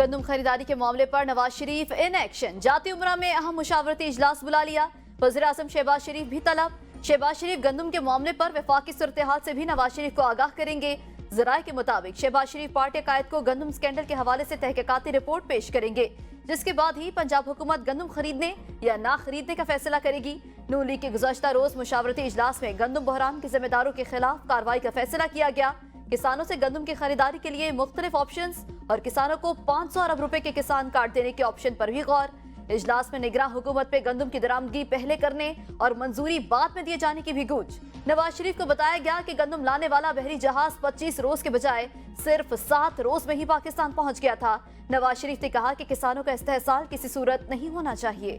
गंदम खरीदारी के मामले पर नवाज शरीफ इन एक्शन। जाती उमरा में अहम मुशावरती इजलास बुला लिया। वज़ीर आज़म शहबाज शरीफ भी तलब। शहबाज शरीफ गंदम के मामले पर वफाकी सूरत-ए-हाल से भी नवाज शरीफ को आगाह करेंगे। जराये के मुताबिक शहबाज शरीफ पार्टी कायद को गंदम स्कैंडल के हवाले से तहकीकाती रिपोर्ट पेश करेंगे, जिसके बाद ही पंजाब हुकूमत गंदम खरीदने या ना खरीदने का फैसला करेगी। नून लीग के गुज़श्ता रोज मुशावरती इजलास में गंदम बहरान के जिम्मेदारों के खिलाफ कार्रवाई का फैसला किया गया। किसानों से गंदम की खरीदारी के लिए मुख्तलिफ ऑप्शंस और किसानों को 500 अरब रुपए के किसान कार्ड देने के ऑप्शन पर भी गौर। इजलास में निगरान हुकूमत पे गंदम की दरामदगी पहले करने और मंजूरी बाद में दिए जाने की भी गूंज। नवाज शरीफ को बताया गया कि गंदम लाने वाला बहरी जहाज 25 रोज के बजाय सिर्फ 7 रोज में ही पाकिस्तान पहुंच गया था। नवाज शरीफ ने कहा कि किसानों का इस्तेहसाल किसी सूरत नहीं होना चाहिए।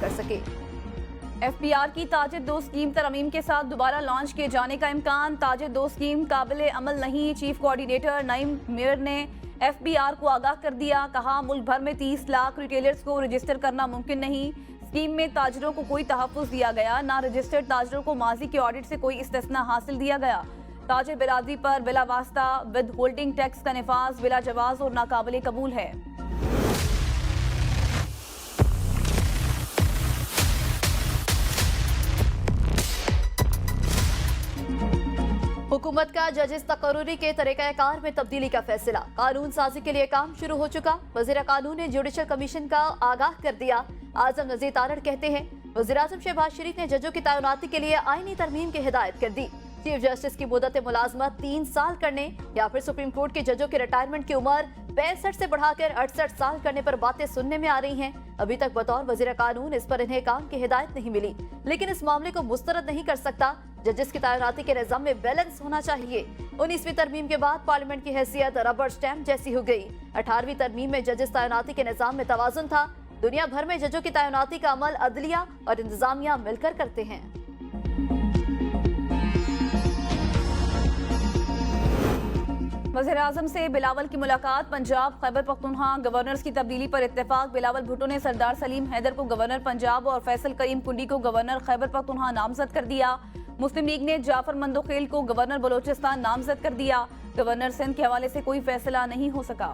कर सके। FBR की ताजिर 2 स्कीम तरमीम के साथ दोबारा लॉन्च किए जाने का इम्कान। ताजिर 2 स्कीम काबिल अमल नहीं। चीफ कोऑर्डिनेटर नईम मीर ने FBR को आगाह कर दिया। कहा मुल्क भर में 30 लाख रिटेलर्स को रजिस्टर करना मुमकिन नहीं। स्कीम में ताजिरों को कोई तहफ़्फ़ुज़ दिया गया, ना रजिस्टर्ड ताजिरों को माजी के ऑडिट से कोई इस्तिस्ना हासिल दिया गया। ताजिर बिरादरी पर बिला वास्ता विद होल्डिंग टैक्स का नफाज बिला जवाज और नाकाबिल कबूल है। हुकूमत का जजेस तकर्रुरी के तरीक़ाकार में तब्दीली का फैसला। कानून साजी के लिए काम शुरू हो चुका। वज़ीर कानून ने जुडिशल कमीशन का आगाह कर दिया। आजम नज़ीर तारड़ कहते हैं वज़ीर आज़म शहबाज शरीफ ने जजों की तैनाती के लिए आईनी तरमीम की हिदायत कर दी। चीफ जस्टिस की मुद्दत मुलाजमत 3 साल करने या फिर सुप्रीम कोर्ट के जजों के रिटायरमेंट की उम्र 65 से बढ़ाकर 68 साल करने पर बातें सुनने में आ रही हैं। अभी तक बतौर वज़ीर कानून इस पर इन्हें काम की हिदायत नहीं मिली, लेकिन इस मामले को मुस्तरद नहीं कर सकता। जजेस की तैनाती के निज़ाम में बैलेंस होना चाहिए। 19वीं तरमीम के बाद पार्लियामेंट की हैसियत रबर स्टैम्प जैसी हो गई। 18वीं तरमीम में जजेस तैनाती के निज़ाम में तवाज़ुन था। दुनिया भर में जजों की तैनाती का अमल अदलिया और इंतजामिया मिलकर करते हैं। वज़ीर आज़म से बिलावल की मुलाकात। पंजाब खैबर पख्तूनख्वा गवर्नर्स की तब्दीली पर इत्तेफाक। बिलावल भुट्टो ने सरदार सलीम हैदर को गवर्नर पंजाब और फैसल करीम कुंडी को गवर्नर खैबर पख्तूनख्वा नामजद कर दिया। मुस्लिम लीग ने जाफर मंदोखेल को गवर्नर बलोचिस्तान नामजद कर दिया। गवर्नर सिंध के हवाले से कोई फैसला नहीं हो सका।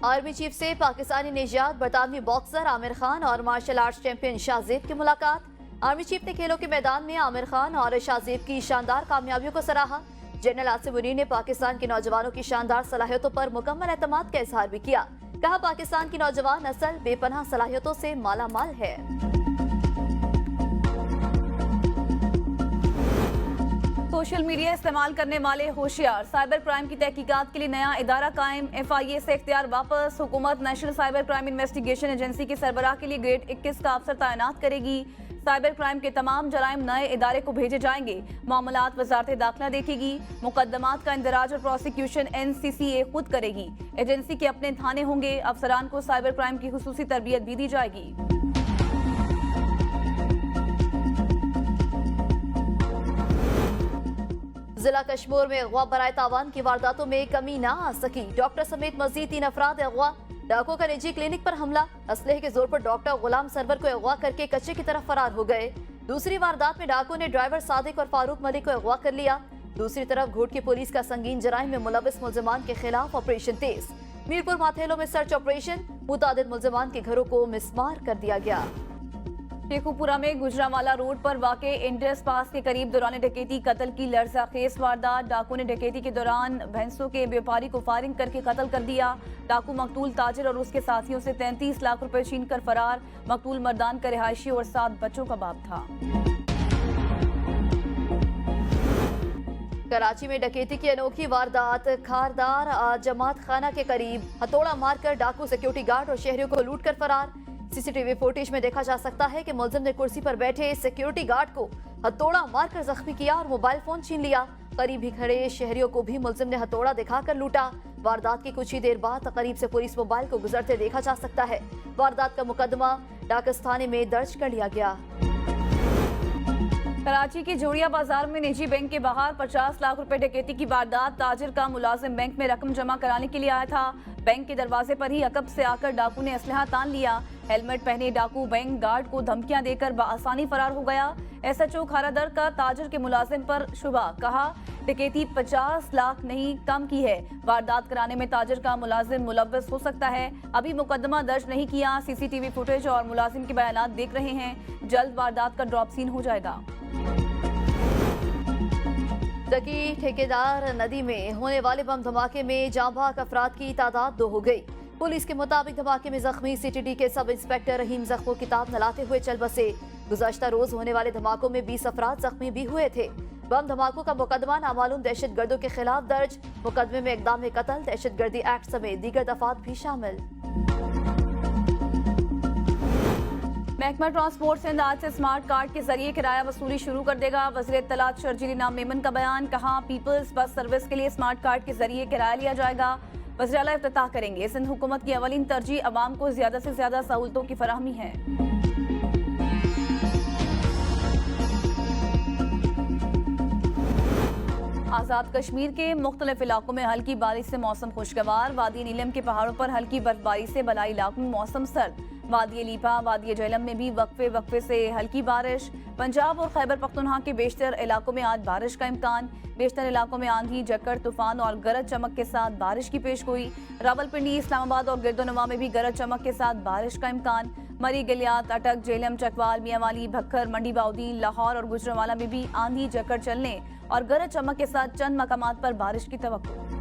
आर्मी चीफ से पाकिस्तानी निजात बरतानवी बॉक्सर आमिर खान और मार्शल आर्ट्स चैंपियन शाहजेब की मुलाकात। आर्मी चीफ ने खेलों के मैदान में आमिर खान और शाहजेब की शानदार कामयाबियों को सराहा। जनरल आसिफ मुनीर ने पाकिस्तान के नौजवानों की शानदार सलाहियतों पर मुकम्मल एतमाद का इजहार भी किया। कहा पाकिस्तान की नौजवान नस्ल बेपनाह सलाहियतों से मालामाल है। सोशल मीडिया इस्तेमाल करने वाले होशियार। साइबर क्राइम की तहकीकात के लिए नया इदारा कायम। FIA से इख्तियार वापस। हुकूमत national cyber crime investigation agency के सरबराह के लिए ग्रेड 21 का अफसर तैनात करेगी। साइबर क्राइम के तमाम जराइम नए इदारे को भेजे जाएंगे। मामलात वजारत दाखिला देखेगी। मुकदमात का इंदराज और प्रोसिक्यूशन NCCA खुद करेगी। एजेंसी के अपने थाने होंगे। अफसरान को साइबर क्राइम की खुसूसी तरबियत भी दी जाएगी। जिला कश्मीर में अगवा बराए तावान की वारदातों में कमी ना आ सकी। डॉक्टर समेत मजीद 3 अफराद अगवा। डाकुओं का निजी क्लिनिक पर हमला। असलहे के जोर पर डॉक्टर गुलाम सरवर को अगवा करके कच्चे की तरफ फरार हो गए। दूसरी वारदात में डाकुओं ने ड्राइवर सादिक और फारूक मलिक को अगवा कर लिया। दूसरी तरफ घोट की पुलिस का संगीन जराइम में मुलविस मुल्जिमान के खिलाफ ऑपरेशन तेज। मीरपुर माथेलो में सर्च ऑपरेशन। मुतादिद मुल्जिमान के घरों को मिसमार कर दिया गया। शेखुपुरा में गुजरावाला रोड पर वाक़े इंडस पास के करीब दौरान डकैती कत्ल की लर्ज़ाखेज़ वारदात। डाकू ने डकैती के दौरान भैंसों के व्यापारी को फायरिंग करके कत्ल कर दिया। डाकू मकतूल ताजिर और उसके साथियों से 33 लाख रुपए छीन कर फरार। मकतूल मर्दान का रिहायशी और 7 बच्चों का बाप था। कराची में डकैती की अनोखी वारदात। खारदार जमात खाना के करीब हथौड़ा मारकर डाकू सिक्योरिटी गार्ड और शहरियों को लूट कर फरार। CCTV फुटेज में देखा जा सकता है कि मुल्जिम ने कुर्सी पर बैठे सिक्योरिटी गार्ड को हथौड़ा मारकर जख्मी किया और मोबाइल फोन छीन लिया। करीब ही खड़े शहरियों को भी मुल्जिम ने हथौड़ा दिखाकर लूटा। वारदात की कुछ ही देर बाद करीब से पुलिस मोबाइल को गुजरते देखा जा सकता है। वारदात का मुकदमा डाकस थाने में दर्ज कर लिया गया। कराची के जोड़िया बाजार में निजी बैंक के बाहर 50 लाख रुपए डकैती की वारदात। ताजिर का मुलाजिम बैंक में रकम जमा कराने के लिए आया था। बैंक के दरवाजे पर ही अकब से आकर डाकू ने असलहा तान लिया। हेलमेट पहने डाकू बैंक गार्ड को धमकियां देकर बआसानी फरार हो गया। एसएचओ खारादर का ताजर के मुलाजिम पर शुबा, कहा डकैती 50 लाख नहीं कम की है। वारदात कराने में ताजर का मुलाजिम मुलव्वस हो सकता है। अभी मुकदमा दर्ज नहीं किया। सीसीटीवी फुटेज और मुलाजिम के बयानात देख रहे हैं। जल्द वारदात का ड्रॉप सीन हो जाएगा। दकी ठेकेदार नदी में होने वाले बम धमाके में जांबाज अफराद की तादाद 2 हो गई। पुलिस के मुताबिक धमाके में जख्मी सीटीडी के सब इंस्पेक्टर रहीम जख्मों की ताब नलाते हुए चल बसे। गुज़श्ता रोज होने वाले धमाकों में 20 अफराद जख्मी भी हुए थे। बम धमाकों का मुकदमा नामालूम दहशतगर्दों के खिलाफ दर्ज। मुकदमे में इक़दाम कत्ल, दहशतगर्दी एक्ट समेत दीगर दफात भी शामिल। महकमा ट्रांसपोर्ट सिंध आज से स्मार्ट कार्ड के जरिए किराया वसूली शुरू कर देगा। वज़ीर इत्तलात शर्जील इनाम मेमन का बयान, कहा पीपल्स बस सर्विस के लिए स्मार्ट कार्ड के जरिए किराया लिया जाएगा। वज़ीर आला इफ्तिताह करेंगे। सिंध हुकूमत की अवलीन तरजीह अवाम को ज्यादा से ज्यादा सहूलतों की फराहमी है। आज़ाद कश्मीर के मुख्तलिफ इलाकों में हल्की बारिश से मौसम खुशगवार। वादी नीलम के पहाड़ों पर हल्की बर्फबारी से बलाई इलाकों में मौसम सर्द। वादी लीपा, वादी झेलम में भी वक्फे से हल्की बारिश। पंजाब और खैबर पख्तूनख्वा के बेशतर इलाकों में आज बारिश का इम्कान। बेशतर इलाकों में आंधी, जक्कड़, तूफान और गरज चमक के साथ बारिश की पेशगोई। रावलपिंडी, इस्लामाबाद और गिरदोनवा में भी गरज चमक के साथ बारिश का इम्कान। मरी, गिलियात, अटक, झेलम, चकवाल, मियांवाली, भक्खर, मंडी बाउदीन, लाहौर और गुजरांवाला में भी आंधी, जक्कड़ चलने और गरज चमक के साथ चंद मकामात पर बारिश की तवक्को।